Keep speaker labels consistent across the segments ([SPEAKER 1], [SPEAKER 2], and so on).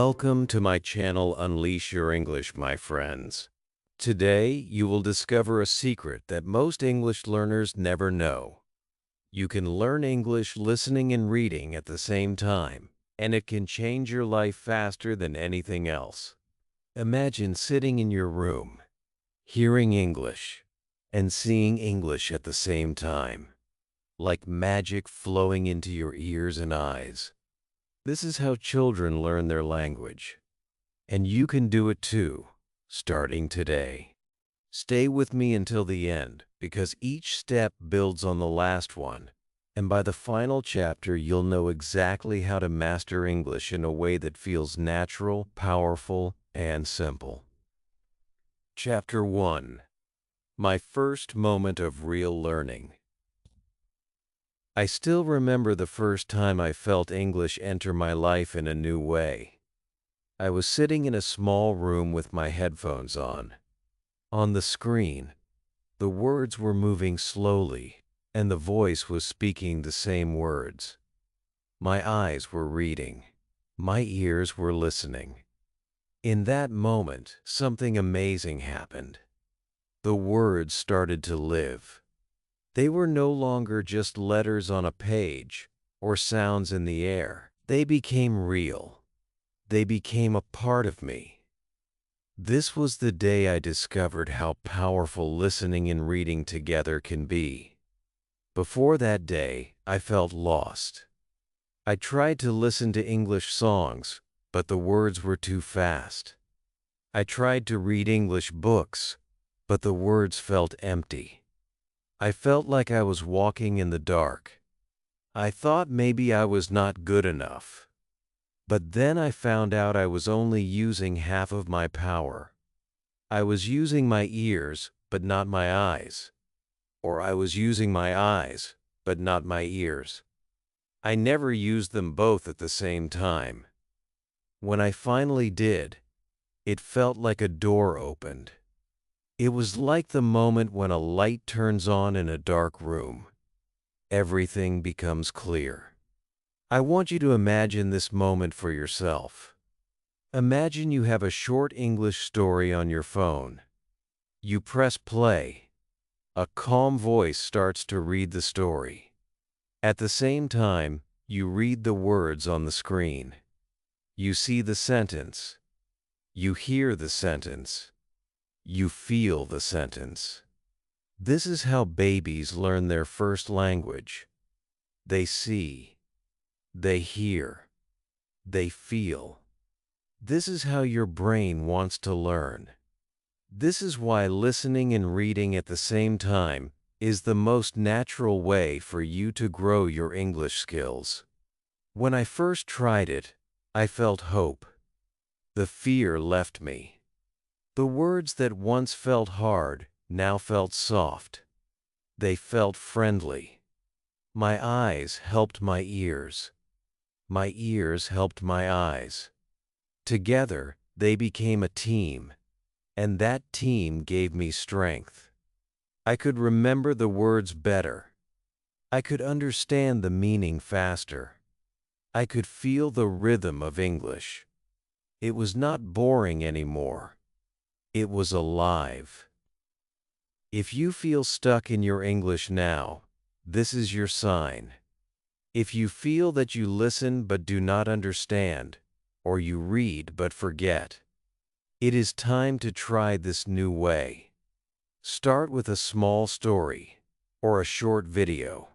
[SPEAKER 1] Welcome to my channel Unleash Your English, my friends. Today, you will discover a secret that most English learners never know. You can learn English listening and reading at the same time, and it can change your life faster than anything else. Imagine sitting in your room, hearing English, and seeing English at the same time, like magic flowing into your ears and eyes. This is how children learn their language. And you can do it too, starting today. Stay with me until the end, because each step builds on the last one. And by the final chapter, you'll know exactly how to master English in a way that feels natural, powerful, and simple. Chapter 1. My first moment of real learning. I still remember the first time I felt English enter my life in a new way. I was sitting in a small room with my headphones on. On the screen, the words were moving slowly, and the voice was speaking the same words. My eyes were reading. My ears were listening. In that moment, something amazing happened. The words started to live. They were no longer just letters on a page or sounds in the air. They became real. They became a part of me. This was the day I discovered how powerful listening and reading together can be. Before that day, I felt lost. I tried to listen to English songs, but the words were too fast. I tried to read English books, but the words felt empty. I felt like I was walking in the dark. I thought maybe I was not good enough. But then I found out I was only using half of my power. I was using my ears, but not my eyes. Or I was using my eyes, but not my ears. I never used them both at the same time. When I finally did, it felt like a door opened. It was like the moment when a light turns on in a dark room. Everything becomes clear. I want you to imagine this moment for yourself. Imagine you have a short English story on your phone. You press play. A calm voice starts to read the story. At the same time, you read the words on the screen. You see the sentence. You hear the sentence. You feel the sentence. This is how babies learn their first language. They see. They hear. They feel. This is how your brain wants to learn. This is why listening and reading at the same time is the most natural way for you to grow your English skills. When I first tried it, I felt hope. The fear left me. The words that once felt hard now felt soft. They felt friendly. My eyes helped my ears. My ears helped my eyes. Together, they became a team, and that team gave me strength. I could remember the words better. I could understand the meaning faster. I could feel the rhythm of English. It was not boring anymore. It was alive. If you feel stuck in your English now, this is your sign. If you feel that you listen but do not understand, or you read but forget, it is time to try this new way. Start with a small story or a short video.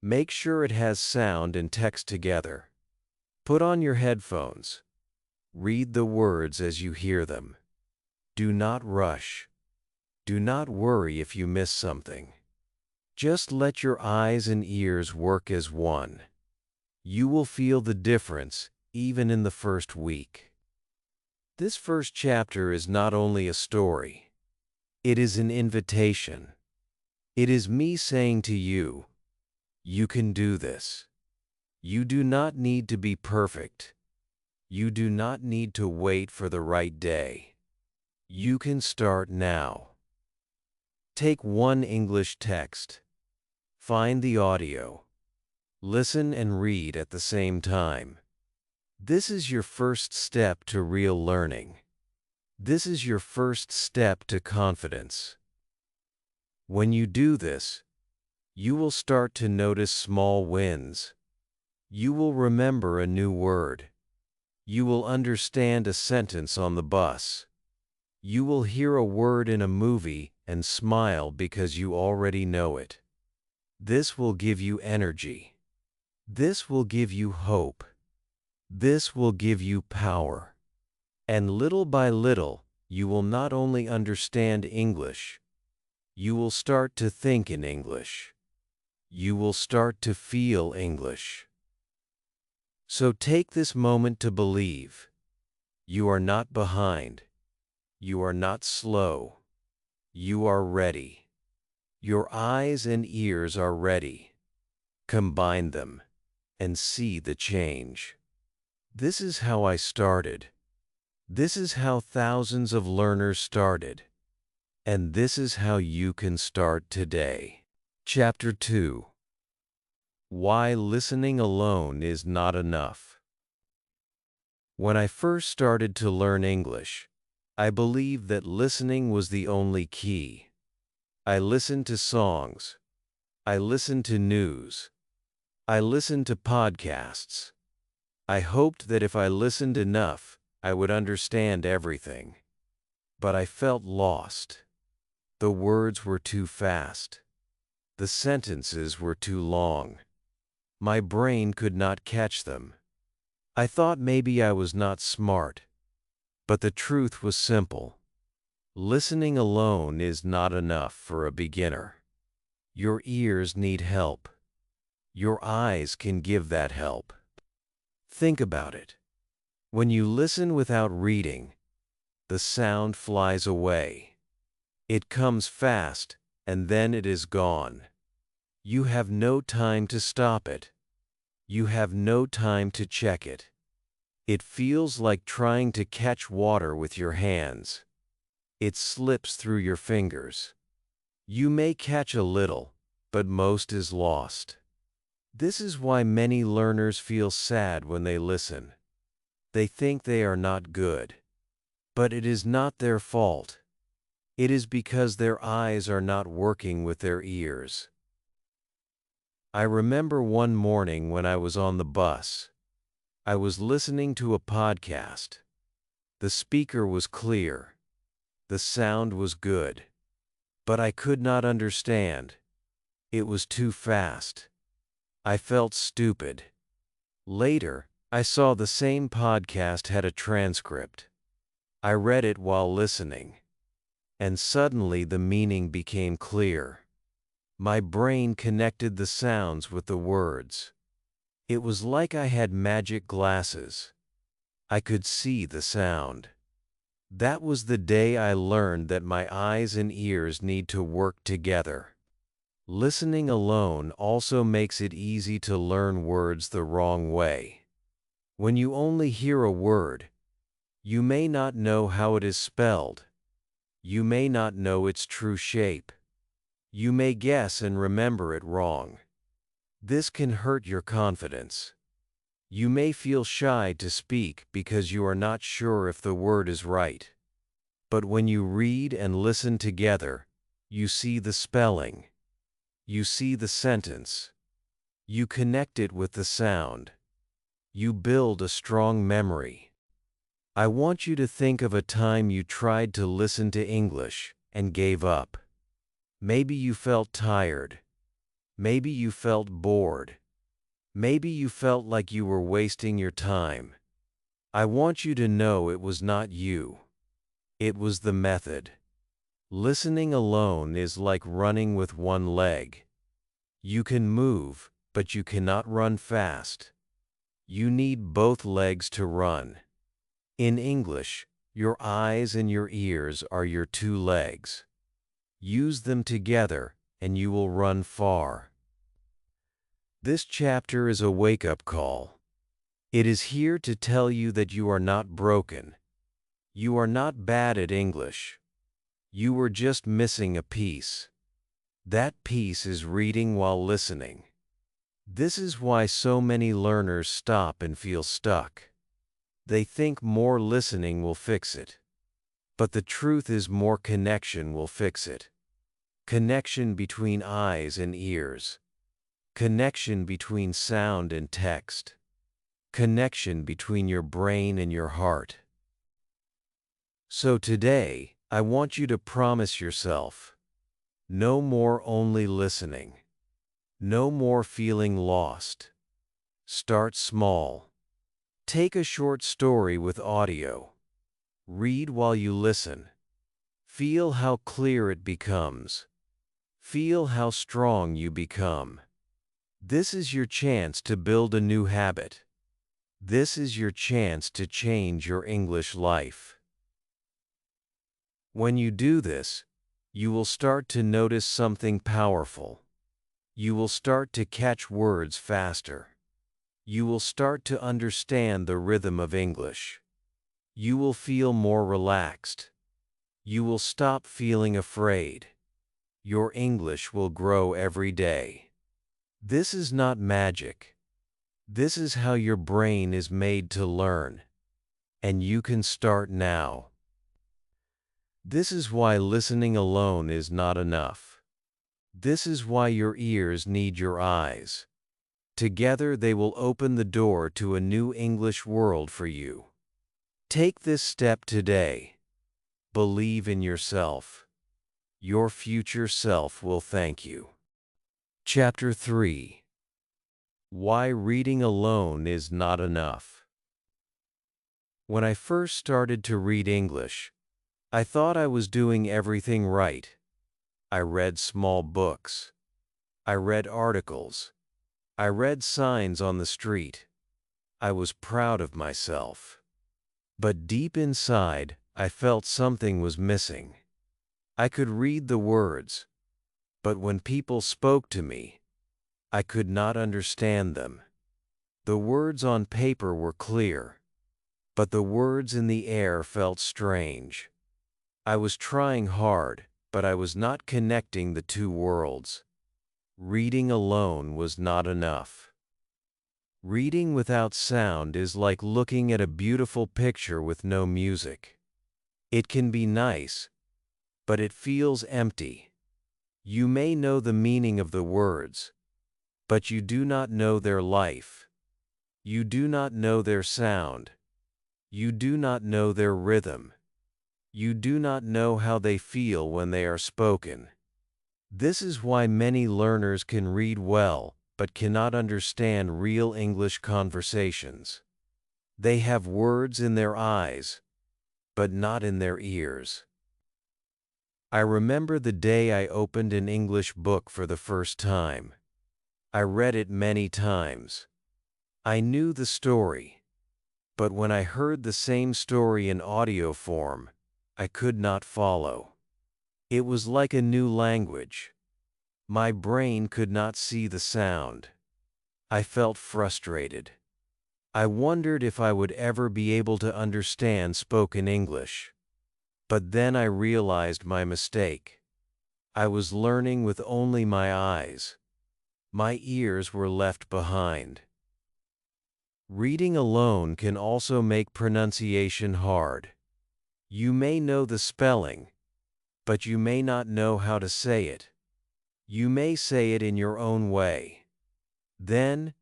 [SPEAKER 1] Make sure it has sound and text together. Put on your headphones. Read the words as you hear them. Do not rush. Do not worry if you miss something. Just let your eyes and ears work as one. You will feel the difference even in the first week. This first chapter is not only a story. It is an invitation. It is me saying to you, you can do this. You do not need to be perfect. You do not need to wait for the right day. You can start now. Take one English text. Find the audio. Listen and read at the same time. This is your first step to real learning. This is your first step to confidence. When you do this, you will start to notice small wins. You will remember a new word. You will understand a sentence on the bus. You will hear a word in a movie and smile because you already know it. This will give you energy. This will give you hope. This will give you power. And little by little, you will not only understand English, you will start to think in English. You will start to feel English. So take this moment to believe. You are not behind. You are not slow. You are ready. Your eyes and ears are ready. Combine them and see the change. This is how I started. This is how thousands of learners started. And this is how you can start today. Chapter 2. Why listening alone is not enough. When I first started to learn English, I believed that listening was the only key. I listened to songs. I listened to news. I listened to podcasts. I hoped that if I listened enough, I would understand everything. But I felt lost. The words were too fast. The sentences were too long. My brain could not catch them. I thought maybe I was not smart. But the truth was simple. Listening alone is not enough for a beginner. Your ears need help. Your eyes can give that help. Think about it. When you listen without reading, the sound flies away. It comes fast, and then it is gone. You have no time to stop it. You have no time to check it. It feels like trying to catch water with your hands. It slips through your fingers. You may catch a little, but most is lost. This is why many learners feel sad when they listen. They think they are not good. But it is not their fault. It is because their eyes are not working with their ears. I remember one morning when I was on the bus. I was listening to a podcast. The speaker was clear. The sound was good. But I could not understand. It was too fast. I felt stupid. Later, I saw the same podcast had a transcript. I read it while listening. And suddenly the meaning became clear. My brain connected the sounds with the words. It was like I had magic glasses. I could see the sound. That was the day I learned that my eyes and ears need to work together. Listening alone also makes it easy to learn words the wrong way. When you only hear a word, you may not know how it is spelled. You may not know its true shape. You may guess and remember it wrong. This can hurt your confidence. You may feel shy to speak because you are not sure if the word is right. But when you read and listen together, you see the spelling. You see the sentence. You connect it with the sound. You build a strong memory. I want you to think of a time you tried to listen to English and gave up. Maybe you felt tired. Maybe you felt bored. Maybe you felt like you were wasting your time. I want you to know it was not you. It was the method. Listening alone is like running with one leg. You can move, but you cannot run fast. You need both legs to run. In English, your eyes and your ears are your two legs. Use them together, and you will run far. This chapter is a wake-up call. It is here to tell you that you are not broken. You are not bad at English. You were just missing a piece. That piece is reading while listening. This is why so many learners stop and feel stuck. They think more listening will fix it. But the truth is more connection will fix it. Connection between eyes and ears. Connection between sound and text. Connection between your brain and your heart. So today, I want you to promise yourself, no more only listening. No more feeling lost. Start small. Take a short story with audio. Read while you listen. Feel how clear it becomes. Feel how strong you become. This is your chance to build a new habit. This is your chance to change your English life. When you do this, you will start to notice something powerful. You will start to catch words faster. You will start to understand the rhythm of English. You will feel more relaxed. You will stop feeling afraid. Your English will grow every day. This is not magic. This is how your brain is made to learn. And you can start now. This is why listening alone is not enough. This is why your ears need your eyes. Together they will open the door to a new English world for you. Take this step today. Believe in yourself. Your future self will thank you. Chapter 3. Why reading alone is not enough. When I first started to read English, I thought I was doing everything right. I read small books. I read articles. I read signs on the street. I was proud of myself. But deep inside, I felt something was missing. I could read the words, but when people spoke to me, I could not understand them. The words on paper were clear, but the words in the air felt strange. I was trying hard, but I was not connecting the two worlds. Reading alone was not enough. Reading without sound is like looking at a beautiful picture with no music. It can be nice, but it feels empty. You may know the meaning of the words, but you do not know their life. You do not know their sound. You do not know their rhythm. You do not know how they feel when they are spoken. This is why many learners can read well, but cannot understand real English conversations. They have words in their eyes, but not in their ears. I remember the day I opened an English book for the first time. I read it many times. I knew the story, but when I heard the same story in audio form, I could not follow. It was like a new language. My brain could not see the sound. I felt frustrated. I wondered if I would ever be able to understand spoken English. But then I realized my mistake. I was learning with only my eyes. My ears were left behind. Reading alone can also make pronunciation hard. You may know the spelling, but you may not know how to say it. You may say it in your own way. Then,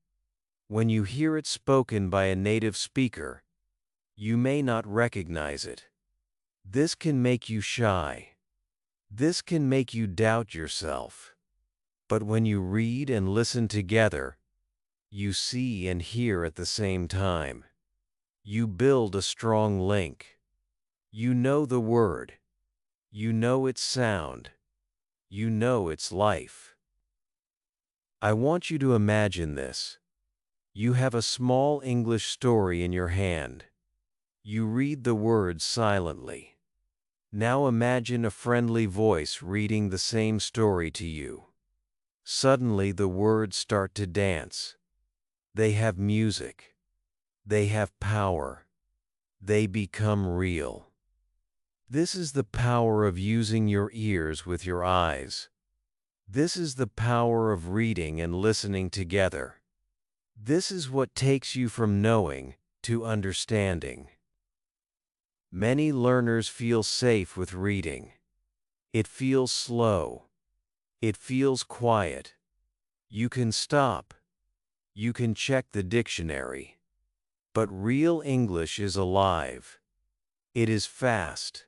[SPEAKER 1] when you hear it spoken by a native speaker, you may not recognize it. This can make you shy. This can make you doubt yourself. But when you read and listen together, you see and hear at the same time. You build a strong link. You know the word. You know its sound. You know its life. I want you to imagine this. You have a small English story in your hand. You read the words silently. Now imagine a friendly voice reading the same story to you. Suddenly the words start to dance. They have music. They have power. They become real. This is the power of using your ears with your eyes. This is the power of reading and listening together. This is what takes you from knowing to understanding. Many learners feel safe with reading. It feels slow. It feels quiet. You can stop. You can check the dictionary. But real English is alive. It is fast.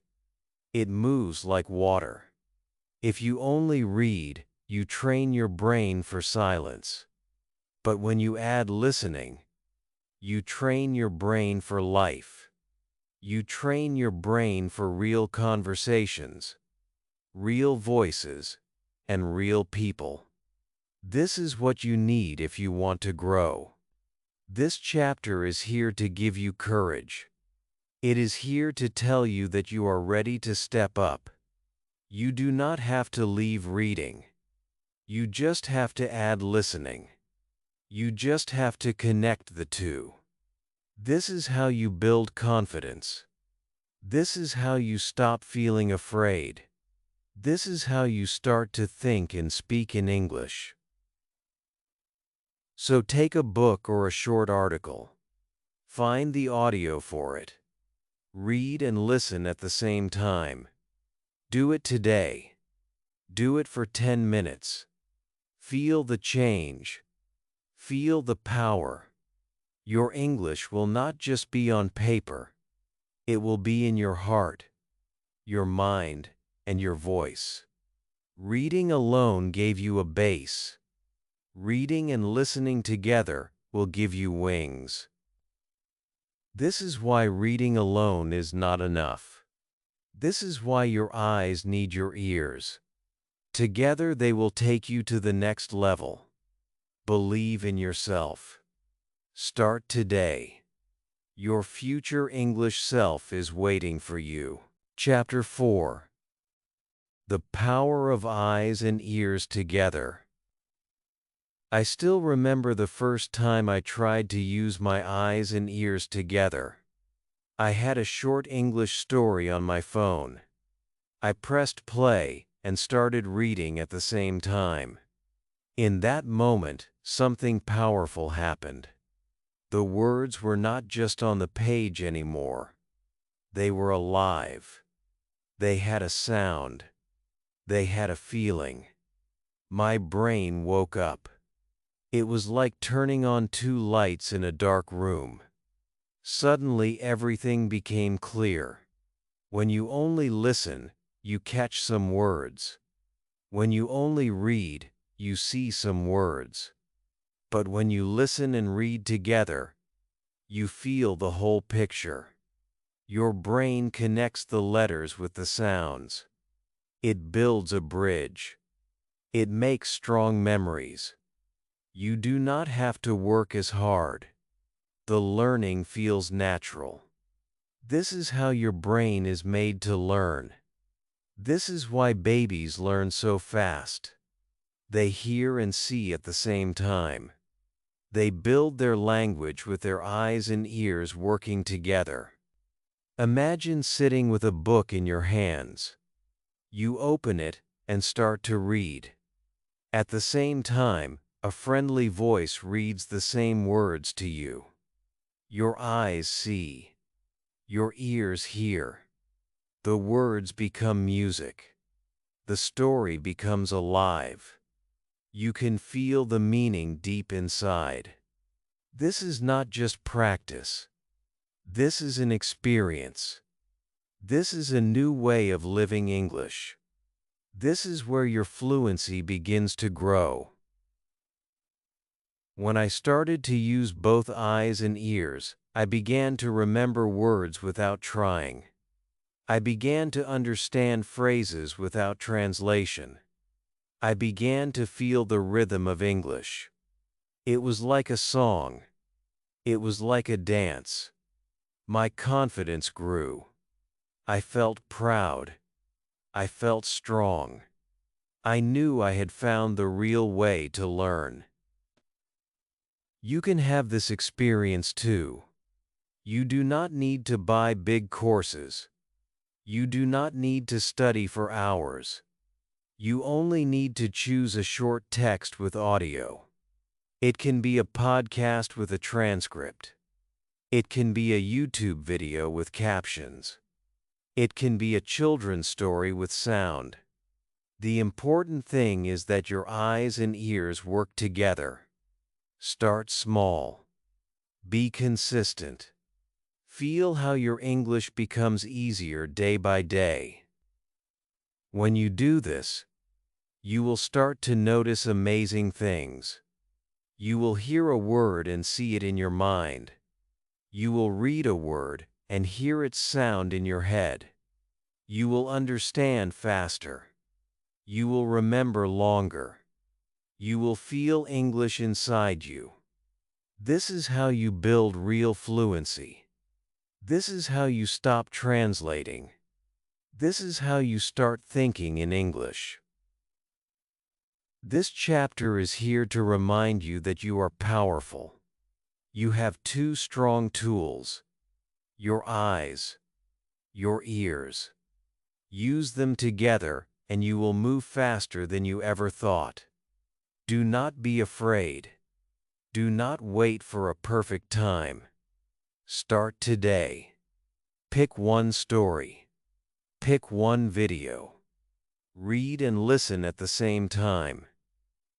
[SPEAKER 1] It moves like water. If you only read, you train your brain for silence. But when you add listening, you train your brain for life. You train your brain for real conversations, real voices, and real people. This is what you need if you want to grow. This chapter is here to give you courage. It is here to tell you that you are ready to step up. You do not have to leave reading. You just have to add listening. You just have to connect the two. This is how you build confidence. This is how you stop feeling afraid. This is how you start to think and speak in English. So take a book or a short article. Find the audio for it. Read and listen at the same time. Do it today. Do it for 10 minutes. Feel the change. Feel the power. Your English will not just be on paper. It will be in your heart, your mind, and your voice. Reading alone gave you a base. Reading and listening together will give you wings. This is why reading alone is not enough. This is why your eyes need your ears. Together they will take you to the next level. Believe in yourself. Start today. Your future English self is waiting for you. Chapter 4. The Power of Eyes and Ears Together. I still remember the first time I tried to use my eyes and ears together. I had a short English story on my phone. I pressed play and started reading at the same time. In that moment, something powerful happened. The words were not just on the page anymore. They were alive. They had a sound. They had a feeling. My brain woke up. It was like turning on two lights in a dark room. Suddenly everything became clear. When you only listen, you catch some words. When you only read, you see some words. But when you listen and read together, you feel the whole picture. Your brain connects the letters with the sounds. It builds a bridge. It makes strong memories. You do not have to work as hard. The learning feels natural. This is how your brain is made to learn. This is why babies learn so fast. They hear and see at the same time. They build their language with their eyes and ears working together. Imagine sitting with a book in your hands. You open it and start to read. At the same time, a friendly voice reads the same words to you. Your eyes see. Your ears hear. The words become music. The story becomes alive. You can feel the meaning deep inside. This is not just practice. This is an experience. This is a new way of living English. This is where your fluency begins to grow. When I started to use both eyes and ears, I began to remember words without trying. I began to understand phrases without translation. I began to feel the rhythm of English. It was like a song. It was like a dance. My confidence grew. I felt proud. I felt strong. I knew I had found the real way to learn. You can have this experience too. You do not need to buy big courses. You do not need to study for hours. You only need to choose a short text with audio. It can be a podcast with a transcript. It can be a YouTube video with captions. It can be a children's story with sound. The important thing is that your eyes and ears work together. Start small. Be consistent. Feel how your English becomes easier day by day. When you do this, you will start to notice amazing things. You will hear a word and see it in your mind. You will read a word and hear its sound in your head. You will understand faster. You will remember longer. You will feel English inside you. This is how you build real fluency. This is how you stop translating. This is how you start thinking in English. This chapter is here to remind you that you are powerful. You have two strong tools: your eyes, your ears. Use them together, and you will move faster than you ever thought. Do not be afraid. Do not wait for a perfect time. Start today. Pick one story. Pick one video. Read and listen at the same time.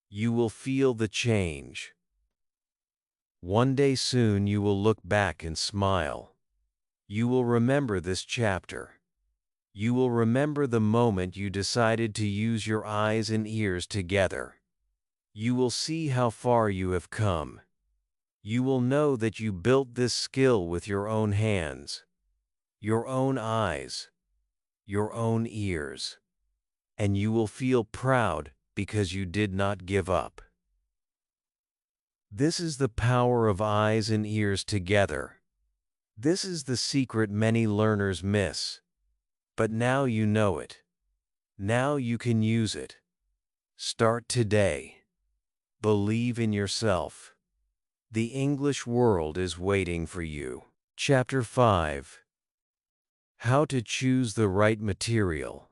[SPEAKER 1] You will feel the change. One day soon you will look back and smile. You will remember this chapter. You will remember the moment you decided to use your eyes and ears together. You will see how far you have come. You will know that you built this skill with your own hands, your own eyes, your own ears, and you will feel proud because you did not give up. This is the power of eyes and ears together. This is the secret many learners miss. But now you know it. Now you can use it. Start today. Believe in yourself. The English world is waiting for you. Chapter 5. How to choose the right material.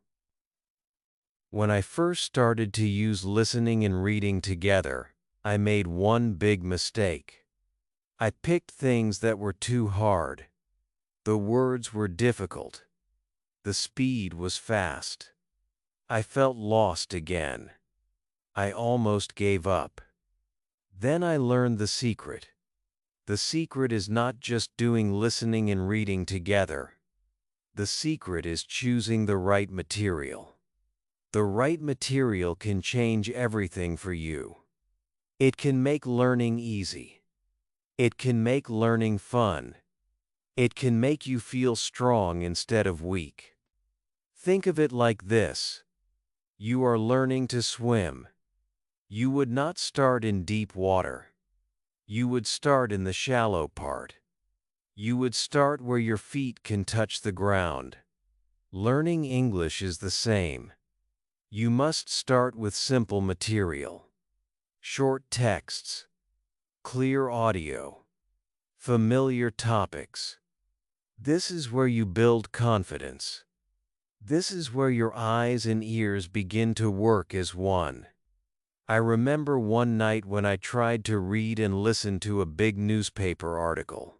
[SPEAKER 1] When I first started to use listening and reading together, I made one big mistake. I picked things that were too hard. The words were difficult. The speed was fast. I felt lost again. I almost gave up. Then I learned the secret. The secret is not just doing listening and reading together. The secret is choosing the right material. The right material can change everything for you. It can make learning easy. It can make learning fun. It can make you feel strong instead of weak. Think of it like this. You are learning to swim. You would not start in deep water. You would start in the shallow part. You would start where your feet can touch the ground. Learning English is the same. You must start with simple material. Short texts. Clear audio. Familiar topics. This is where you build confidence. This is where your eyes and ears begin to work as one. I remember one night when I tried to read and listen to a big newspaper article.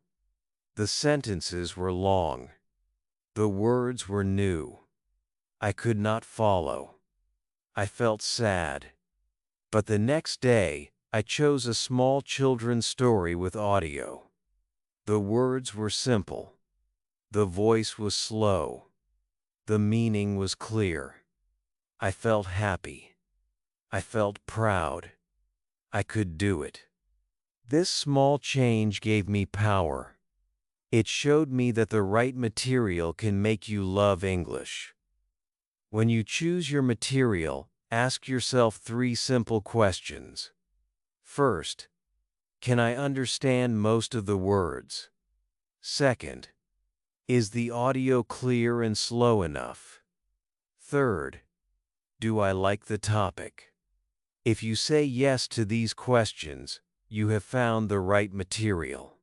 [SPEAKER 1] The sentences were long. The words were new. I could not follow. I felt sad. But the next day, I chose a small children's story with audio. The words were simple. The voice was slow. The meaning was clear. I felt happy. I felt proud. I could do it. This small change gave me power. It showed me that the right material can make you love English. When you choose your material, ask yourself 3 simple questions. First, can I understand most of the words? Second, is the audio clear and slow enough? Third, do I like the topic? If you say yes to these questions, you have found the right material.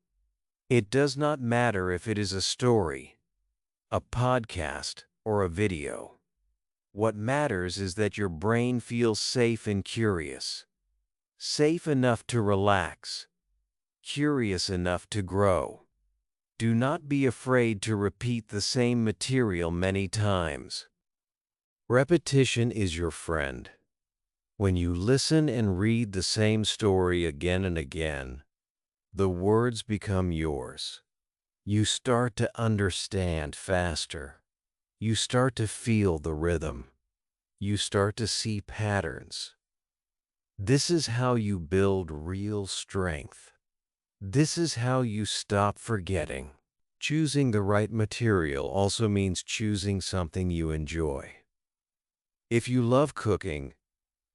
[SPEAKER 1] It does not matter if it is a story, a podcast, or a video. What matters is that your brain feels safe and curious. Safe enough to relax. Curious enough to grow. Do not be afraid to repeat the same material many times. Repetition is your friend. When you listen and read the same story again and again, the words become yours. You start to understand faster. You start to feel the rhythm. You start to see patterns. This is how you build real strength. This is how you stop forgetting. Choosing the right material also means choosing something you enjoy. If you love cooking,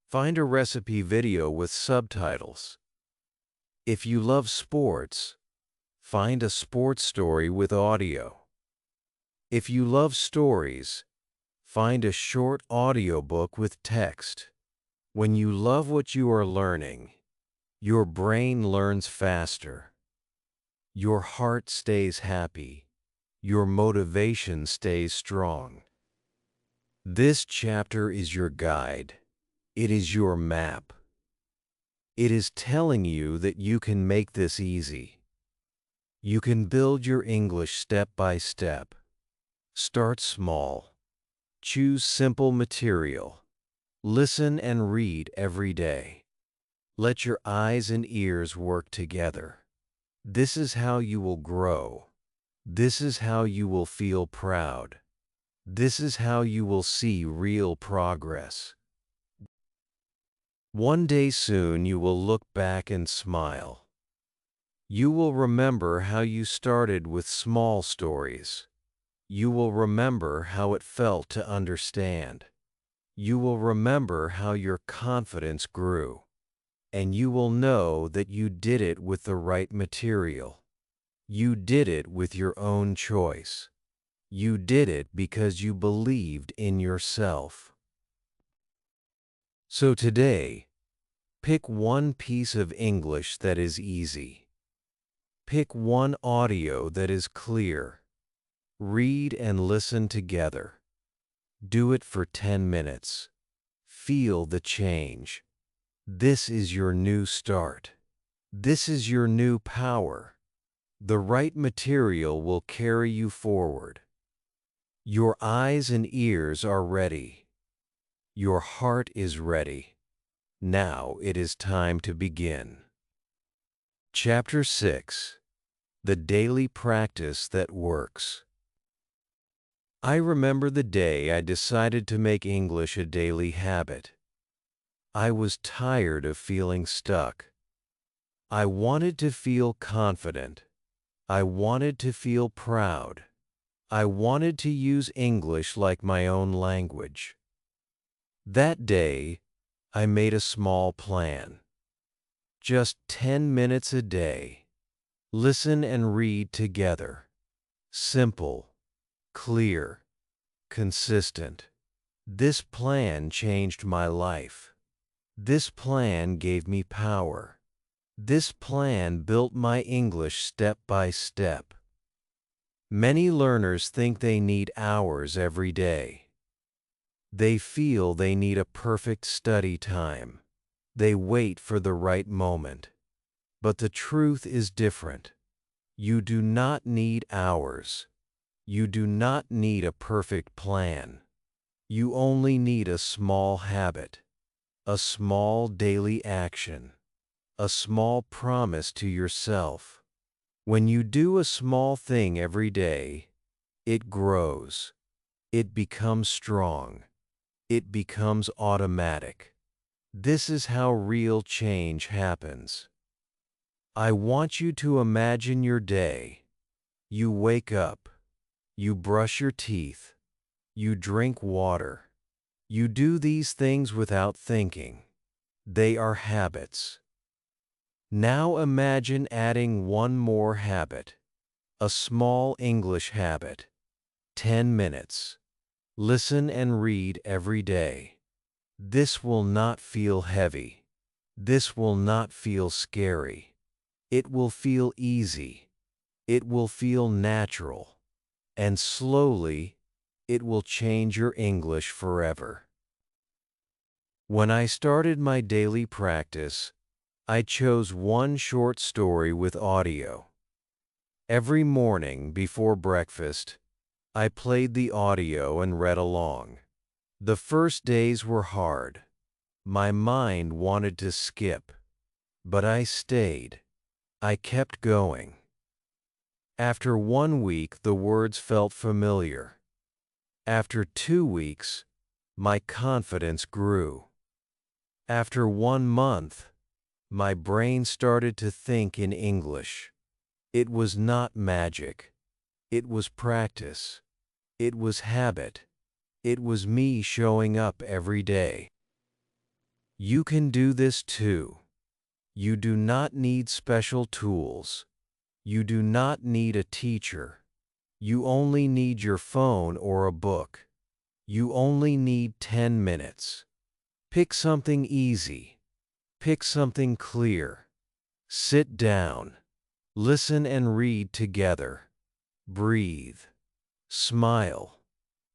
[SPEAKER 1] find a recipe video with subtitles. If you love sports, find a sports story with audio. If you love stories, find a short audiobook with text. When you love what you are learning, your brain learns faster. Your heart stays happy. Your motivation stays strong. This chapter is your guide. It is your map. It is telling you that you can make this easy. You can build your English step by step. Start small. Choose simple material. Listen and read every day. Let your eyes and ears work together. This is how you will grow. This is how you will feel proud. This is how you will see real progress. One day soon you will look back and smile. You will remember how you started with small stories. You will remember how it felt to understand. You will remember how your confidence grew. And you will know that you did it with the right material. You did it with your own choice. You did it because you believed in yourself. So today, pick one piece of English that is easy. Pick one audio that is clear. Read and listen together. Do it for 10 minutes. Feel the change. This is your new start. This is your new power. The right material will carry you forward. Your eyes and ears are ready. Your heart is ready. Now it is time to begin. Chapter 6. The Daily Practice That Works. I remember the day I decided to make English a daily habit. I was tired of feeling stuck. I wanted to feel confident. I wanted to feel proud. I wanted to use English like my own language. That day, I made a small plan. Just 10 minutes a day. Listen and read together. Simple, clear, consistent. This plan changed my life. This plan gave me power. This plan built my English step by step. Many learners think they need hours every day. They feel they need a perfect study time. They wait for the right moment. But the truth is different. You do not need hours. You do not need a perfect plan. You only need a small habit, a small daily action, a small promise to yourself. When you do a small thing every day, it grows. It becomes strong. It becomes automatic. This is how real change happens. I want you to imagine your day. You wake up. You brush your teeth. You drink water. You do these things without thinking. They are habits. Now imagine adding one more habit, a small English habit. 10 minutes. Listen and read every day. This will not feel heavy. This will not feel scary. It will feel easy. It will feel natural. And slowly, it will change your English forever. When I started my daily practice, I chose one short story with audio. Every morning before breakfast, I played the audio and read along. The first days were hard. My mind wanted to skip, but I stayed. I kept going. After 1 week, the words felt familiar. After 2 weeks, my confidence grew. After 1 month, my brain started to think in English. It was not magic. It was practice. It was habit. It was me showing up every day. You can do this too. You do not need special tools. You do not need a teacher. You only need your phone or a book. You only need 10 minutes. Pick something easy. Pick something clear. Sit down. Listen and read together. Breathe. Smile.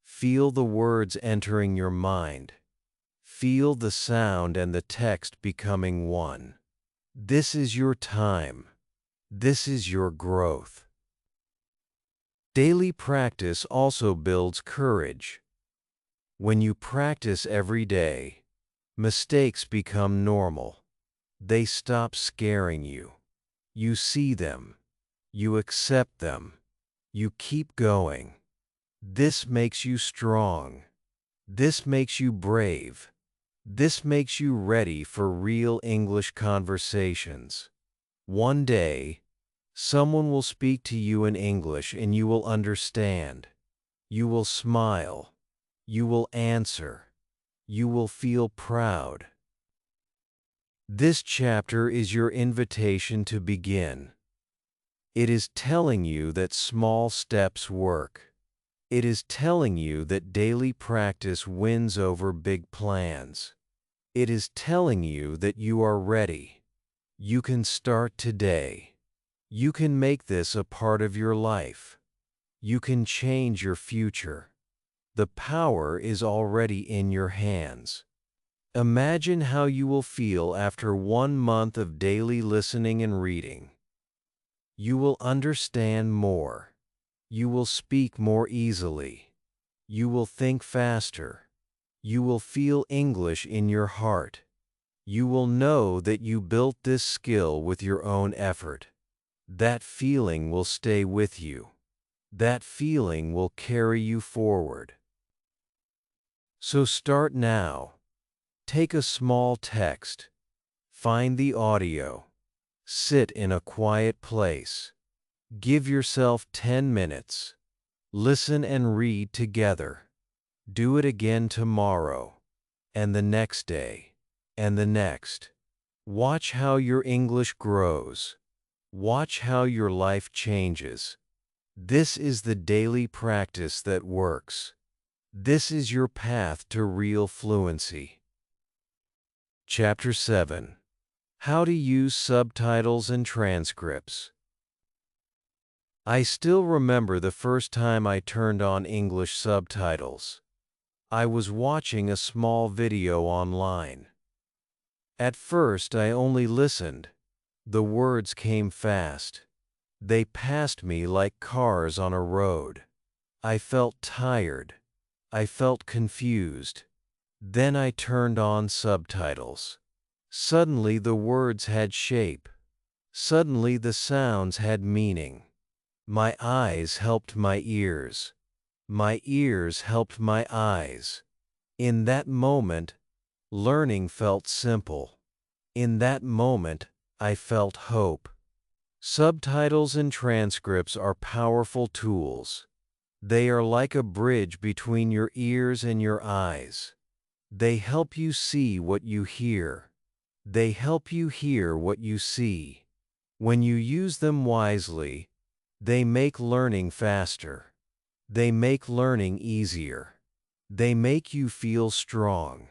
[SPEAKER 1] Feel the words entering your mind. Feel the sound and the text becoming one. This is your time. This is your growth. Daily practice also builds courage. When you practice every day, mistakes become normal. They stop scaring you. You see them. You accept them. You keep going. This makes you strong. This makes you brave. This makes you ready for real English conversations. One day, someone will speak to you in English and you will understand. You will smile. You will answer. You will feel proud. This chapter is your invitation to begin. It is telling you that small steps work. It is telling you that daily practice wins over big plans. It is telling you that you are ready. You can start today. You can make this a part of your life. You can change your future. The power is already in your hands. Imagine how you will feel after 1 month of daily listening and reading. You will understand more. You will speak more easily. You will think faster. You will feel English in your heart. You will know that you built this skill with your own effort. That feeling will stay with you. That feeling will carry you forward. So start now. Take a small text. Find the audio. Sit in a quiet place. Give yourself 10 minutes. Listen and read together. Do it again tomorrow, and the next day, and the next. Watch how your English grows. Watch how your life changes. This is the daily practice that works. This is your path to real fluency. Chapter 7. How to use subtitles and transcripts. I still remember the first time I turned on English subtitles. I was watching a small video online. At first, I only listened. The words came fast. They passed me like cars on a road. I felt tired. I felt confused. Then I turned on subtitles. Suddenly the words had shape. Suddenly the sounds had meaning. My eyes helped my ears. My ears helped my eyes. In that moment, learning felt simple. In that moment, I felt hope. Subtitles and transcripts are powerful tools. They are like a bridge between your ears and your eyes. They help you see what you hear. They help you hear what you see. When you use them wisely, they make learning faster. They make learning easier. They make you feel strong.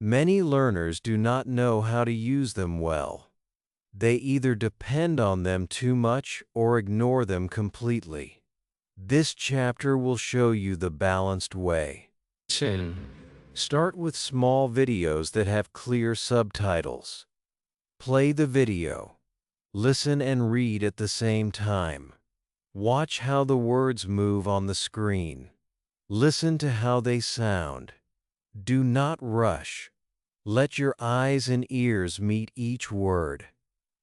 [SPEAKER 1] Many learners do not know how to use them well. They either depend on them too much or ignore them completely. This chapter will show you the balanced way. 10. Start with small videos that have clear subtitles. Play the video. Listen and read at the same time. Watch how the words move on the screen. Listen to how they sound. Do not rush. Let your eyes and ears meet each word.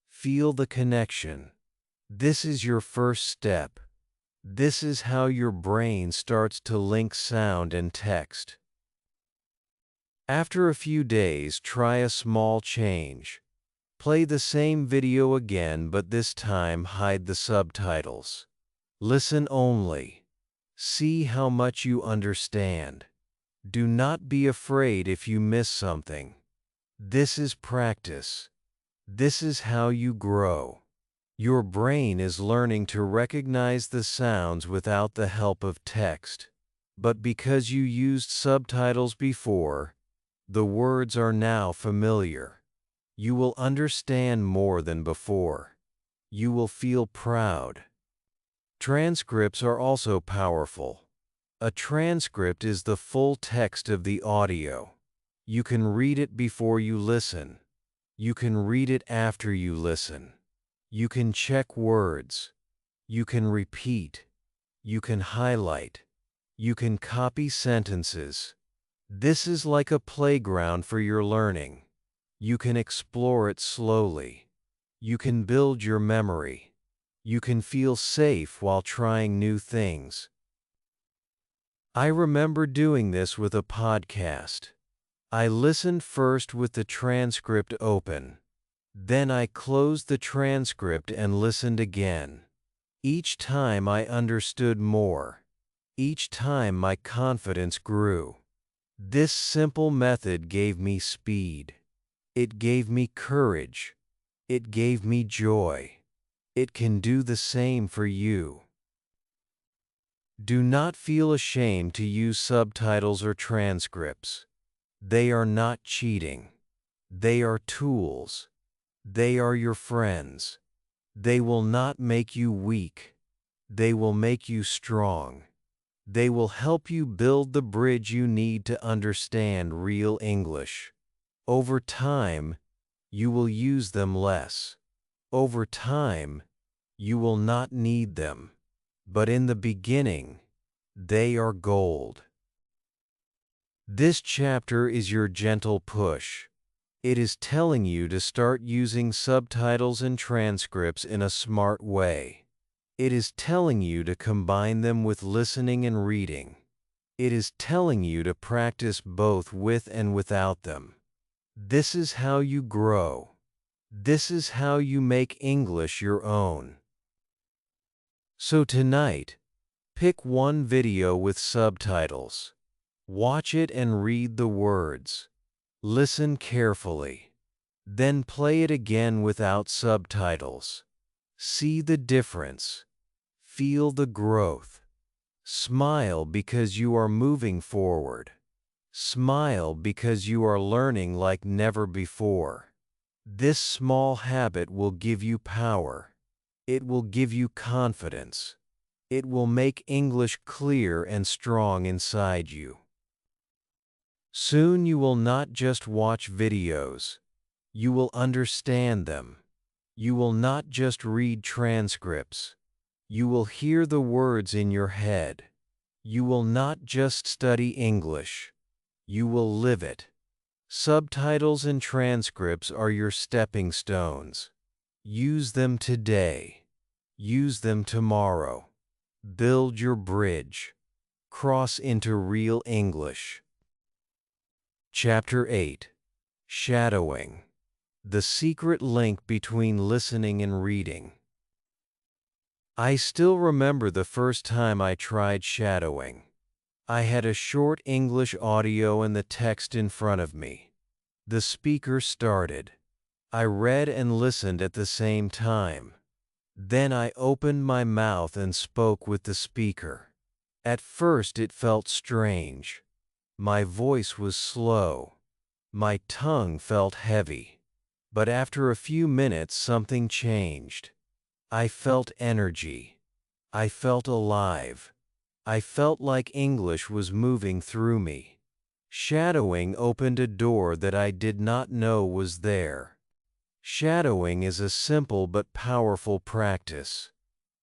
[SPEAKER 1] Feel the connection. This is your first step. This is how your brain starts to link sound and text. After a few days, try a small change. Play the same video again, but this time hide the subtitles. Listen only. See how much you understand. Do not be afraid if you miss something. This is practice. This is how you grow. Your brain is learning to recognize the sounds without the help of text. But because you used subtitles before, the words are now familiar. You will understand more than before. You will feel proud. Transcripts are also powerful. A transcript is the full text of the audio. You can read it before you listen. You can read it after you listen. You can check words. You can repeat. You can highlight. You can copy sentences. This is like a playground for your learning. You can explore it slowly. You can build your memory. You can feel safe while trying new things. I remember doing this with a podcast. I listened first with the transcript open. Then I closed the transcript and listened again. Each time I understood more. Each time my confidence grew. This simple method gave me speed. It gave me courage. It gave me joy. It can do the same for you. Do not feel ashamed to use subtitles or transcripts. They are not cheating. They are tools. They are your friends. They will not make you weak. They will make you strong. They will help you build the bridge you need to understand real English. Over time, you will use them less. Over time, you will not need them. But in the beginning, they are gold. This chapter is your gentle push. It is telling you to start using subtitles and transcripts in a smart way. It is telling you to combine them with listening and reading. It is telling you to practice both with and without them. This is how you grow. This is how you make English your own. So tonight, pick one video with subtitles. Watch it and read the words. Listen carefully. Then play it again without subtitles. See the difference. Feel the growth. Smile because you are moving forward. Smile because you are learning like never before. This small habit will give you power. It will give you confidence. It will make English clear and strong inside you. Soon you will not just watch videos. You will understand them. You will not just read transcripts. You will hear the words in your head. You will not just study English. You will live it. Subtitles and transcripts are your stepping stones. Use them today. Use them tomorrow. Build your bridge. Cross into real English. Chapter 8. Shadowing. The secret link between listening and reading. I still remember the first time I tried shadowing. I had a short English audio and the text in front of me. The speaker started. I read and listened at the same time. Then I opened my mouth and spoke with the speaker. At first it felt strange. My voice was slow. My tongue felt heavy. But after a few minutes something changed. I felt energy. I felt alive. I felt like English was moving through me. Shadowing opened a door that I did not know was there. Shadowing is a simple but powerful practice.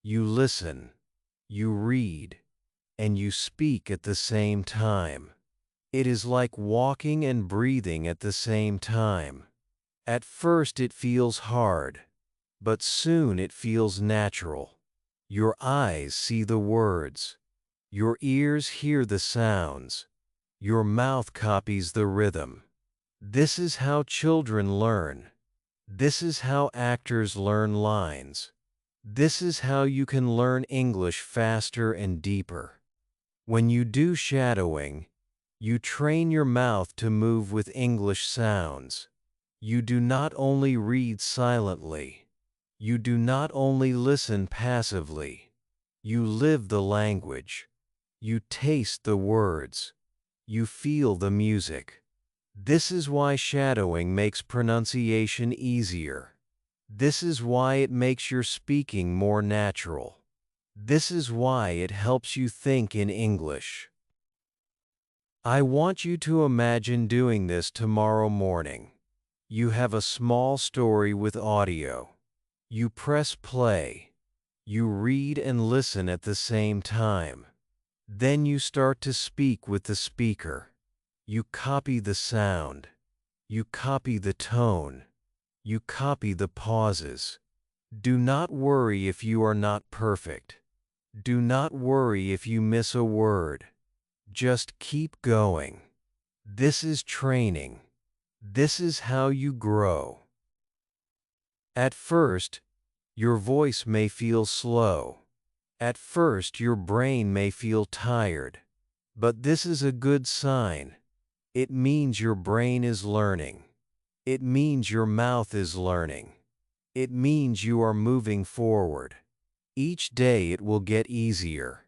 [SPEAKER 1] You listen. You read, and you speak at the same time. It is like walking and breathing at the same time. At first it feels hard, but soon it feels natural. Your eyes see the words. Your ears hear the sounds. Your mouth copies the rhythm. This is how children learn. This is how actors learn lines. This is how you can learn English faster and deeper. When you do shadowing, you train your mouth to move with English sounds. You do not only read silently. You do not only listen passively. You live the language. You taste the words. You feel the music. This is why shadowing makes pronunciation easier. This is why it makes your speaking more natural. This is why it helps you think in English. I want you to imagine doing this tomorrow morning. You have a small story with audio. You press play. You read and listen at the same time. Then you start to speak with the speaker. You copy the sound. You copy the tone. You copy the pauses. Do not worry if you are not perfect. Do not worry if you miss a word. Just keep going. This is training. This is how you grow. At first, your voice may feel slow. At first, your brain may feel tired. But this is a good sign. It means your brain is learning. It means your mouth is learning. It means you are moving forward. Each day it will get easier.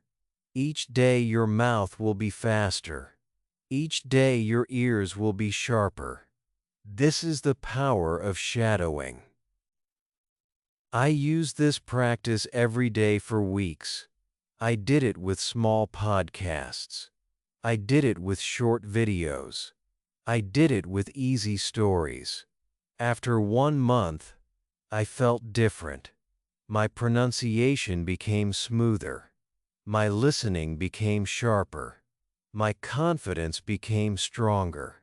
[SPEAKER 1] Each day your mouth will be faster. Each day your ears will be sharper. This is the power of shadowing. I use this practice every day for weeks. I did it with small podcasts. I did it with short videos. I did it with easy stories. After 1 month, I felt different. My pronunciation became smoother. My listening became sharper. My confidence became stronger.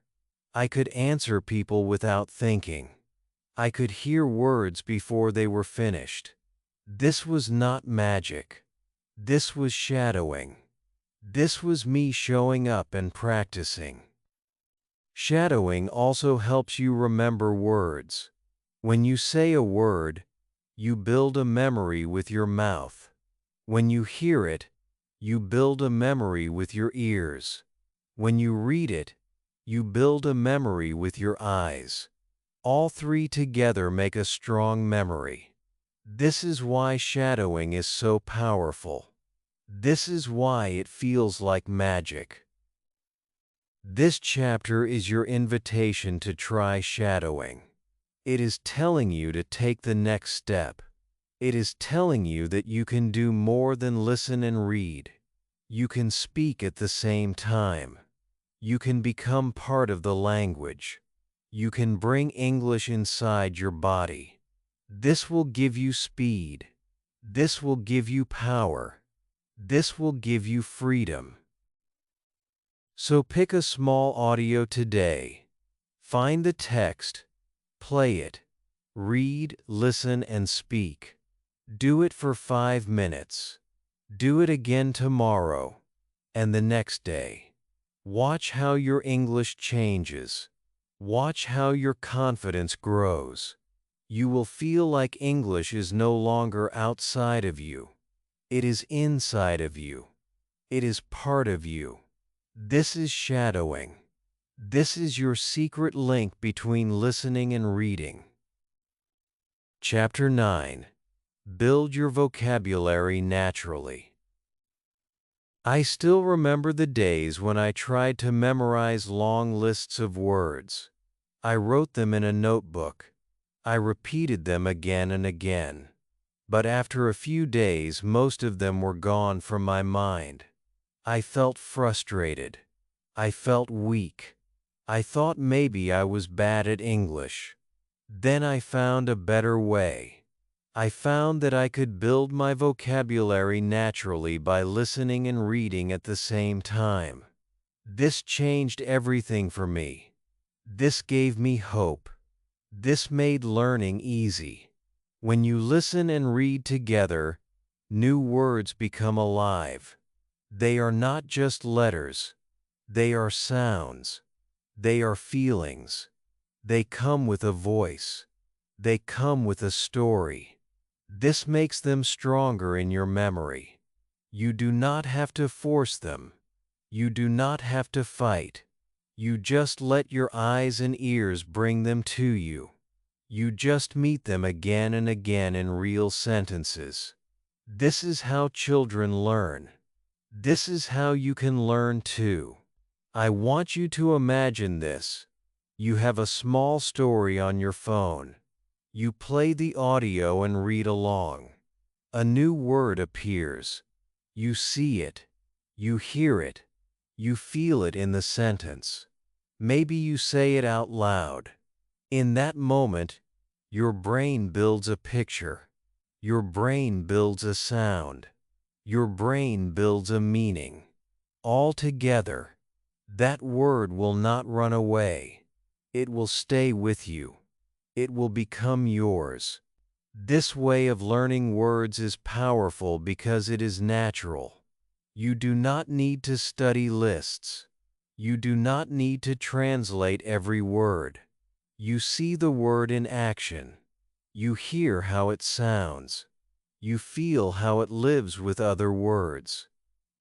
[SPEAKER 1] I could answer people without thinking. I could hear words before they were finished. This was not magic. This was shadowing. This was me showing up and practicing. Shadowing also helps you remember words. When you say a word, you build a memory with your mouth. When you hear it, you build a memory with your ears. When you read it, you build a memory with your eyes. All three together make a strong memory. This is why shadowing is so powerful. This is why it feels like magic. This chapter is your invitation to try shadowing. It is telling you to take the next step. It is telling you that you can do more than listen and read. You can speak at the same time. You can become part of the language. You can bring English inside your body. This will give you speed. This will give you power. This will give you freedom. So pick a small audio today. Find the text. Play it. Read, listen, and speak. Do it for 5 minutes. Do it again tomorrow, and the next day. Watch how your English changes. Watch how your confidence grows. You will feel like English is no longer outside of you. It is inside of you. It is part of you. This is shadowing. This is your secret link between listening and reading. Chapter 9. Build your vocabulary naturally. I still remember the days when I tried to memorize long lists of words. I wrote them in a notebook. I repeated them again and again. But after a few days, most of them were gone from my mind. I felt frustrated. I felt weak. I thought maybe I was bad at English. Then I found a better way. I found that I could build my vocabulary naturally by listening and reading at the same time. This changed everything for me. This gave me hope. This made learning easy. When you listen and read together, new words become alive. They are not just letters. They are sounds. They are feelings. They come with a voice. They come with a story. This makes them stronger in your memory. You do not have to force them. You do not have to fight. You just let your eyes and ears bring them to you. You just meet them again and again in real sentences. This is how children learn. This is how you can learn too. I want you to imagine this. You have a small story on your phone. You play the audio and read along. A new word appears. You see it. You hear it. You feel it in the sentence. Maybe you say it out loud. In that moment, your brain builds a picture. Your brain builds a sound. Your brain builds a meaning. All together, that word will not run away. It will stay with you. It will become yours. This way of learning words is powerful because it is natural. You do not need to study lists. You do not need to translate every word. You see the word in action. You hear how it sounds. You feel how it lives with other words.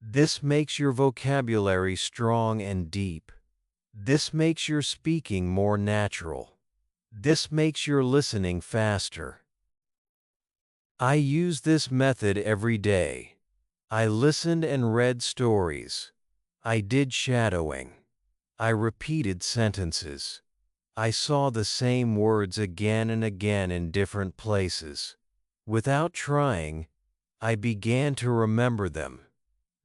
[SPEAKER 1] This makes your vocabulary strong and deep. This makes your speaking more natural. This makes your listening faster. I use this method every day. I listened and read stories. I did shadowing. I repeated sentences. I saw the same words again and again in different places. Without trying, I began to remember them.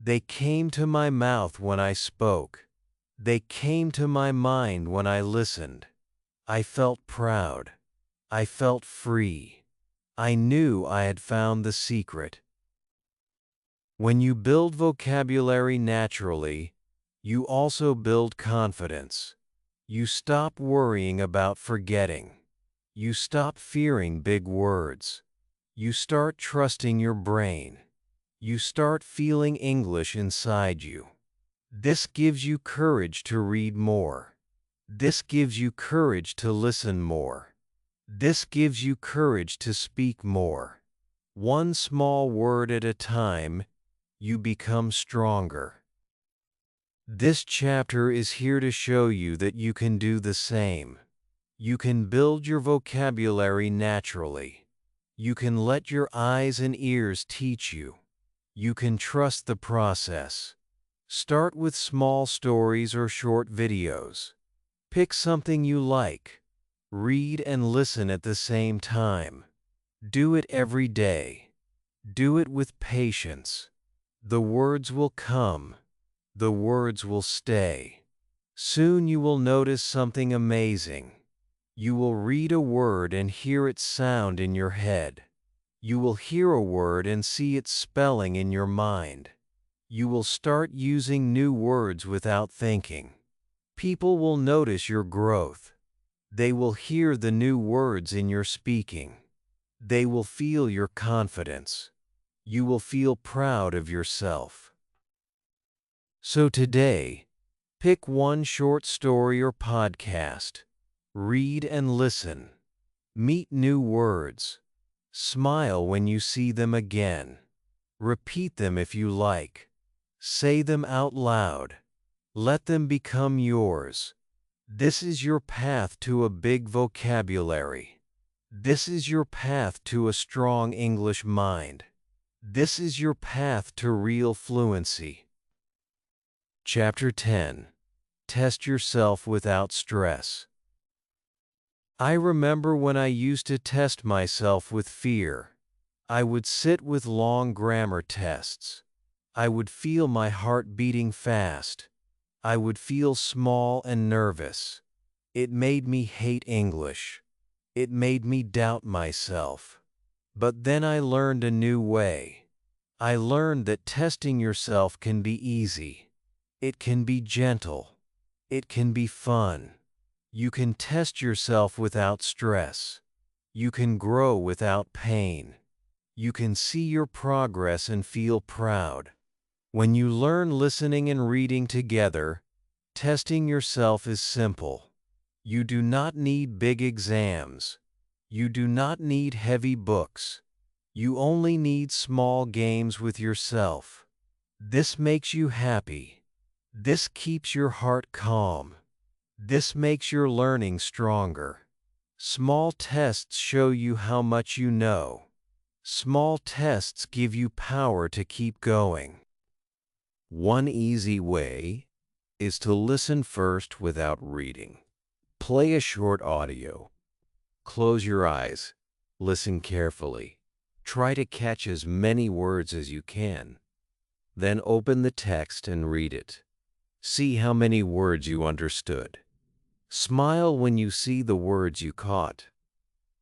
[SPEAKER 1] They came to my mouth when I spoke. They came to my mind when I listened. I felt proud. I felt free. I knew I had found the secret. When you build vocabulary naturally, you also build confidence. You stop worrying about forgetting. You stop fearing big words. You start trusting your brain. You start feeling English inside you. This gives you courage to read more. This gives you courage to listen more. This gives you courage to speak more. One small word at a time, you become stronger. This chapter is here to show you that you can do the same. You can build your vocabulary naturally. You can let your eyes and ears teach you. You can trust the process. Start with small stories or short videos. Pick something you like. Read and listen at the same time. Do it every day. Do it with patience. The words will come. The words will stay. Soon you will notice something amazing. You will read a word and hear its sound in your head. You will hear a word and see its spelling in your mind. You will start using new words without thinking. People will notice your growth. They will hear the new words in your speaking. They will feel your confidence. You will feel proud of yourself. So today, pick one short story or podcast. Read and listen. Meet new words. Smile when you see them again. Repeat them if you like. Say them out loud. Let them become yours. This is your path to a big vocabulary. This is your path to a strong English mind. This is your path to real fluency. Chapter 10. Test yourself without stress. I remember when I used to test myself with fear. I would sit with long grammar tests. I would feel my heart beating fast. I would feel small and nervous. It made me hate English. It made me doubt myself. But then I learned a new way. I learned that testing yourself can be easy. It can be gentle. It can be fun. You can test yourself without stress. You can grow without pain. You can see your progress and feel proud. When you learn listening and reading together, testing yourself is simple. You do not need big exams. You do not need heavy books. You only need small games with yourself. This makes you happy. This keeps your heart calm. This makes your learning stronger. Small tests show you how much you know. Small tests give you power to keep going. One easy way is to listen first without reading. Play a short audio. Close your eyes. Listen carefully. Try to catch as many words as you can. Then open the text and read it. See how many words you understood. Smile when you see the words you caught.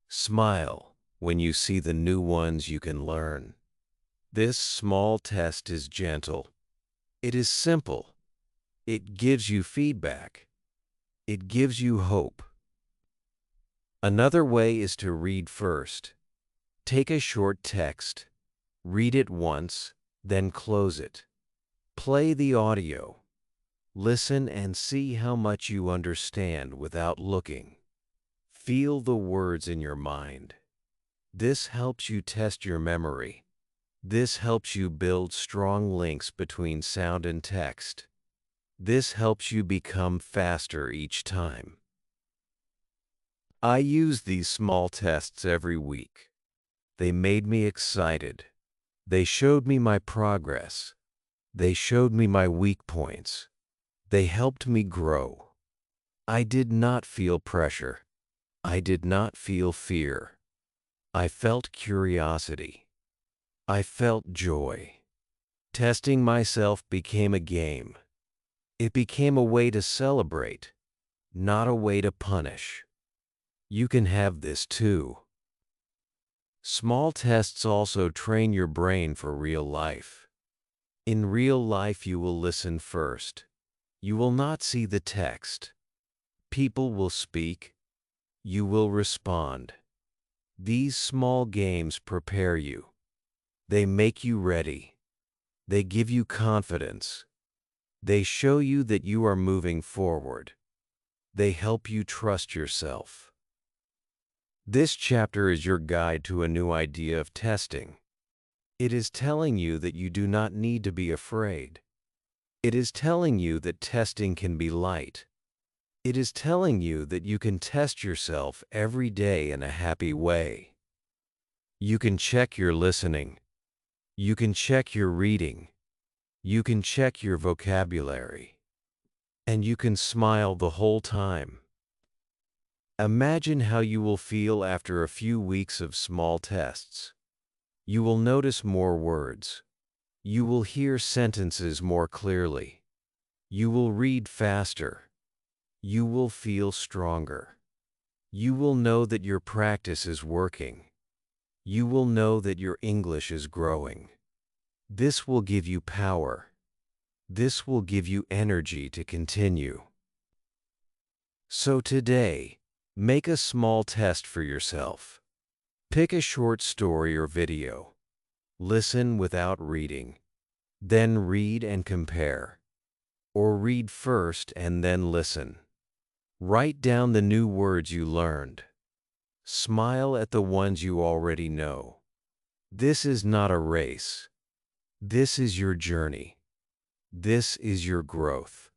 [SPEAKER 1] Smile when you see the new ones you can learn. This small test is gentle. It is simple. It gives you feedback. It gives you hope. Another way is to read first. Take a short text. Read it once, then close it. Play the audio. Listen and see how much you understand without looking. Feel the words in your mind. This helps you test your memory. This helps you build strong links between sound and text. This helps you become faster each time. I use these small tests every week. They made me excited. They showed me my progress. They showed me my weak points. They helped me grow. I did not feel pressure. I did not feel fear. I felt curiosity. I felt joy. Testing myself became a game. It became a way to celebrate, not a way to punish. You can have this too. Small tests also train your brain for real life. In real life, you will listen first. You will not see the text. People will speak. You will respond. These small games prepare you. They make you ready. They give you confidence. They show you that you are moving forward. They help you trust yourself. This chapter is your guide to a new idea of testing. It is telling you that you do not need to be afraid. It is telling you that testing can be light. It is telling you that you can test yourself every day in a happy way. You can check your listening. You can check your reading. You can check your vocabulary. And you can smile the whole time. Imagine how you will feel after a few weeks of small tests. You will notice more words. You will hear sentences more clearly. You will read faster. You will feel stronger. You will know that your practice is working. You will know that your English is growing. This will give you power. This will give you energy to continue. So today, make a small test for yourself. Pick a short story or video. Listen without reading. Then read and compare. Or read first and then listen. Write down the new words you learned. Smile at the ones you already know. This is not a race. This is your journey. This is your growth.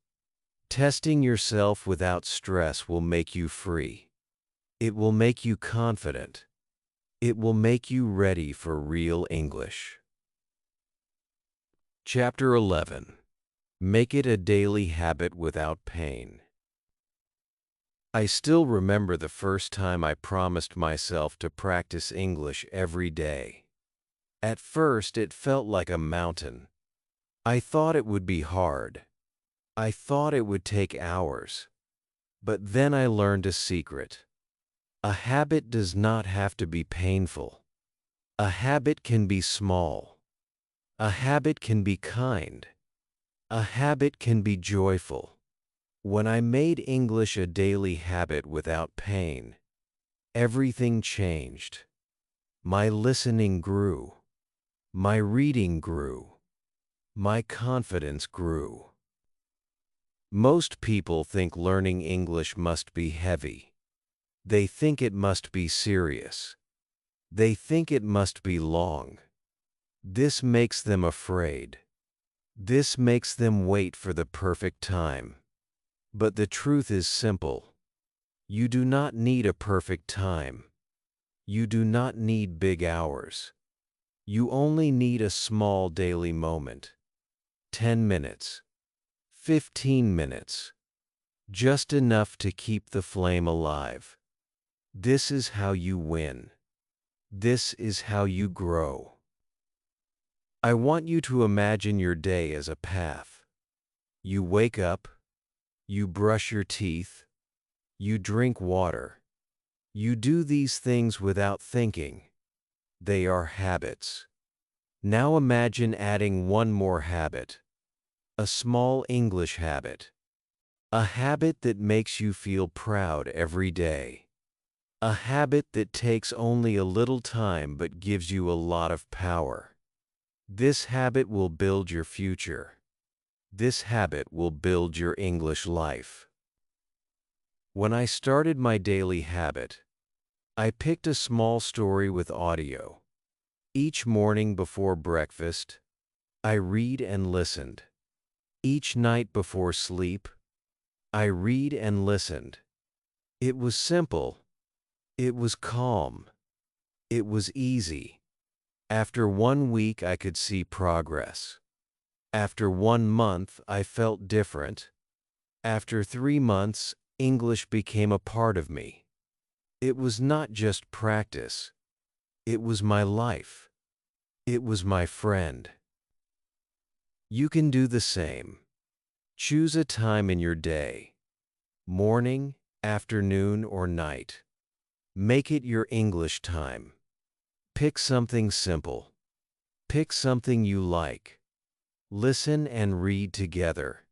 [SPEAKER 1] Testing yourself without stress will make you free. It will make you confident. It will make you ready for real English. Chapter 11. Make it a daily habit without pain. I still remember the first time I promised myself to practice English every day. At first, it felt like a mountain. I thought it would be hard. I thought it would take hours. But then I learned a secret. A habit does not have to be painful. A habit can be small. A habit can be kind. A habit can be joyful. When I made English a daily habit without pain, everything changed. My listening grew. My reading grew. My confidence grew. Most people think learning English must be heavy. They think it must be serious. They think it must be long. This makes them afraid. This makes them wait for the perfect time. But the truth is simple. You do not need a perfect time. You do not need big hours. You only need a small daily moment. 10 minutes. 15 minutes. Just enough to keep the flame alive. This is how you win. This is how you grow. I want you to imagine your day as a path. You wake up. You brush your teeth. You drink water. You do these things without thinking. They are habits. Now imagine adding one more habit. A small English habit. A habit that makes you feel proud every day. A habit that takes only a little time but gives you a lot of power. This habit will build your future. This habit will build your English life. When I started my daily habit, I picked a small story with audio. Each morning before breakfast, I read and listened. Each night before sleep, I read and listened. It was simple. It was calm. It was easy. After 1 week, I could see progress. After 1 month, I felt different. After 3 months, English became a part of me. It was not just practice. It was my life. It was my friend. You can do the same. Choose a time in your day. Morning, afternoon, or night. Make it your English time. Pick something simple. Pick something you like. Listen and read together.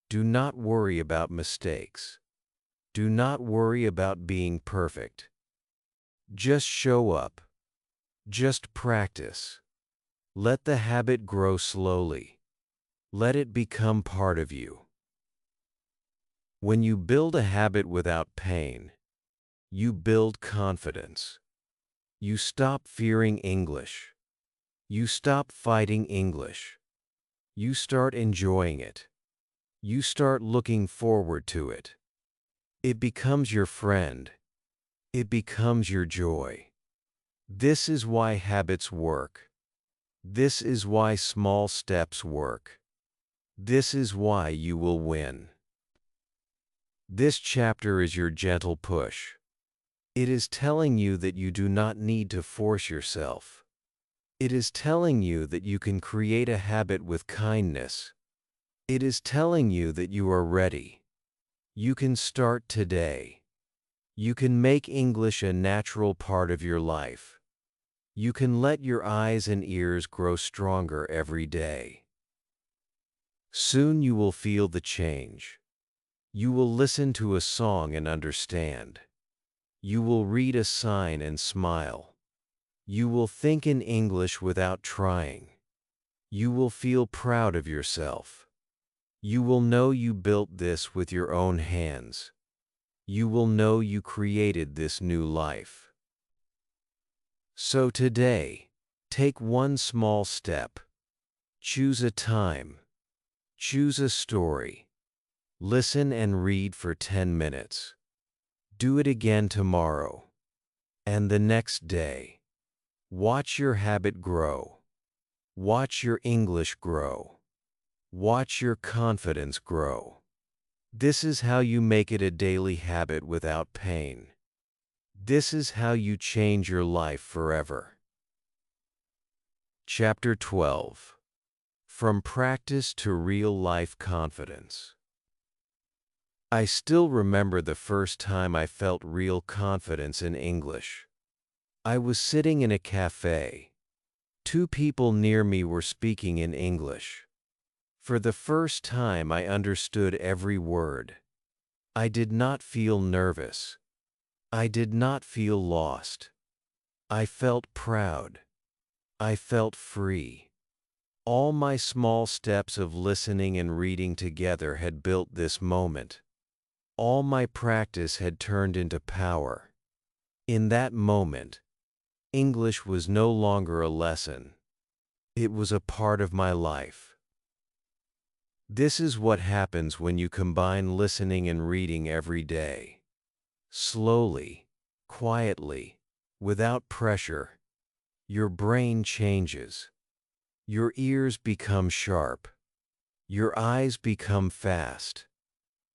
[SPEAKER 1] Do not worry about mistakes. Do not worry about being perfect. Just show up. Just practice. Let the habit grow slowly. Let it become part of you. When you build a habit without pain, you build confidence. You stop fearing English. You stop fighting English. You start enjoying it. You start looking forward to it. It becomes your friend. It becomes your joy. This is why habits work. This is why small steps work. This is why you will win. This chapter is your gentle push. It is telling you that you do not need to force yourself. It is telling you that you can create a habit with kindness. It is telling you that you are ready. You can start today. You can make English a natural part of your life. You can let your eyes and ears grow stronger every day. Soon you will feel the change. You will listen to a song and understand. You will read a sign and smile. You will think in English without trying. You will feel proud of yourself. You will know you built this with your own hands. You will know you created this new life. So today, take one small step. Choose a time. Choose a story. Listen and read for 10 minutes. Do it again tomorrow. And the next day. Watch your habit grow. Watch your English grow. Watch your confidence grow. This is how you make it a daily habit without pain. This is how you change your life forever. Chapter 12. From Practice to Real-Life Confidence. I still remember the first time I felt real confidence in English. I was sitting in a cafe. Two people near me were speaking in English. For the first time, I understood every word. I did not feel nervous. I did not feel lost. I felt proud. I felt free. All my small steps of listening and reading together had built this moment. All my practice had turned into power. In that moment, English was no longer a lesson. It was a part of my life. This is what happens when you combine listening and reading every day. Slowly, quietly, without pressure, your brain changes. Your ears become sharp. Your eyes become fast.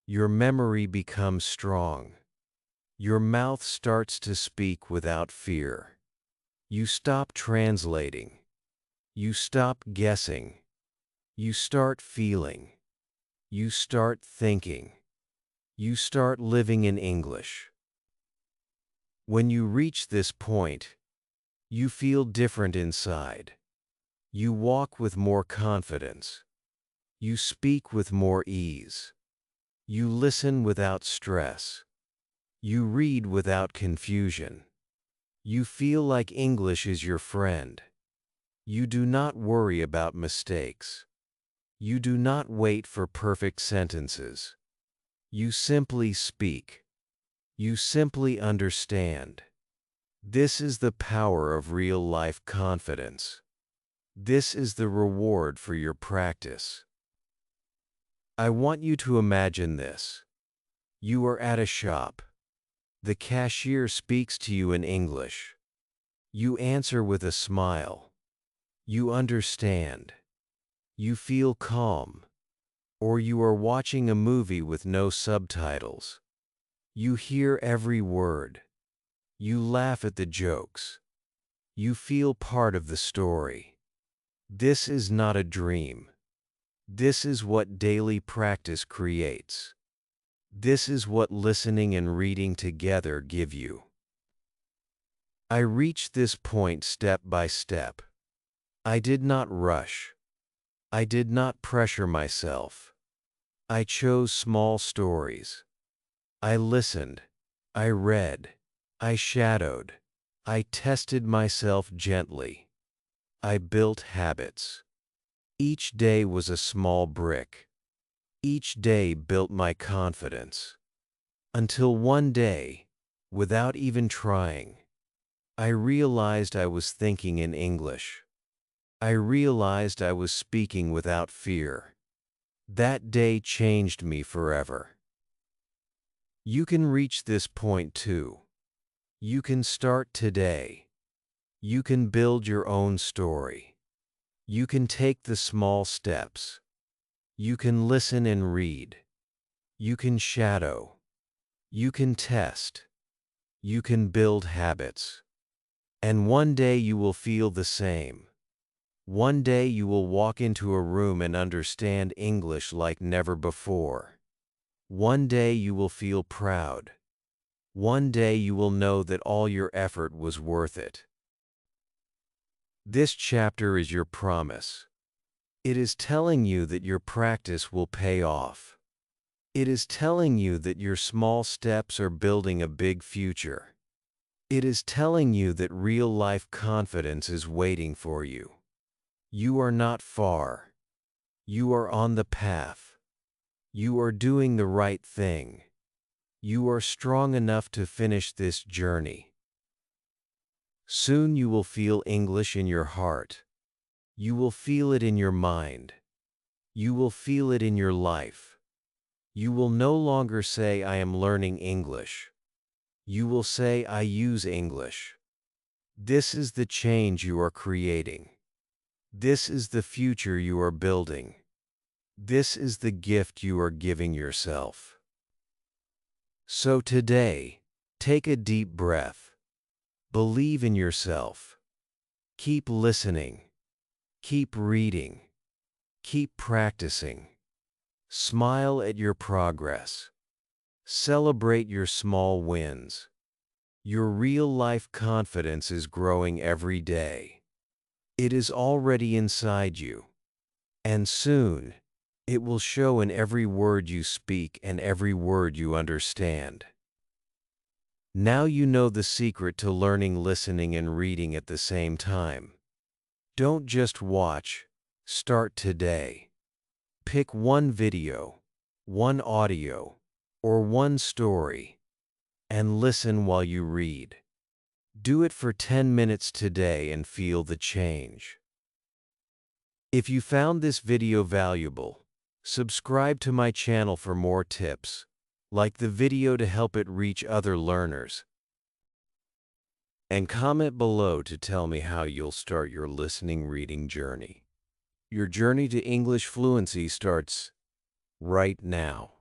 [SPEAKER 1] Your memory becomes strong. Your mouth starts to speak without fear. You stop translating. You stop guessing. You start feeling. You start thinking. You start living in English. When you reach this point, you feel different inside. You walk with more confidence. You speak with more ease. You listen without stress. You read without confusion. You feel like English is your friend. You do not worry about mistakes. You do not wait for perfect sentences. You simply speak. You simply understand. This is the power of real-life confidence. This is the reward for your practice. I want you to imagine this. You are at a shop. The cashier speaks to you in English. You answer with a smile. You understand. You feel calm. Or you are watching a movie with no subtitles. You hear every word. You laugh at the jokes. You feel part of the story. This is not a dream. This is what daily practice creates. This is what listening and reading together give you. I reached this point step by step. I did not rush. I did not pressure myself. I chose small stories. I listened. I read. I shadowed. I tested myself gently. I built habits. Each day was a small brick. Each day built my confidence. Until one day, without even trying, I realized I was thinking in English. I realized I was speaking without fear. That day changed me forever. You can reach this point too. You can start today. You can build your own story. You can take the small steps. You can listen and read. You can shadow. You can test. You can build habits. And one day you will feel the same. One day you will walk into a room and understand English like never before. One day you will feel proud. One day you will know that all your effort was worth it. This chapter is your promise. It is telling you that your practice will pay off. It is telling you that your small steps are building a big future. It is telling you that real-life confidence is waiting for you. You are not far. You are on the path. You are doing the right thing. You are strong enough to finish this journey. Soon you will feel English in your heart. You will feel it in your mind. You will feel it in your life. You will no longer say, "I am learning English." You will say, "I use English." This is the change you are creating. This is the future you are building. This is the gift you are giving yourself. So today, take a deep breath. Believe in yourself. Keep listening. Keep reading. Keep practicing. Smile at your progress. Celebrate your small wins. Your real-life confidence is growing every day. It is already inside you, and soon, it will show in every word you speak and every word you understand. Now you know the secret to learning listening and reading at the same time. Don't just watch. Start today. Pick one video, one audio, or one story, and listen while you read. Do it for 10 minutes today and feel the change. If you found this video valuable, subscribe to my channel for more tips, like the video to help it reach other learners, and comment below to tell me how you'll start your listening reading journey. Your journey to English fluency starts right now.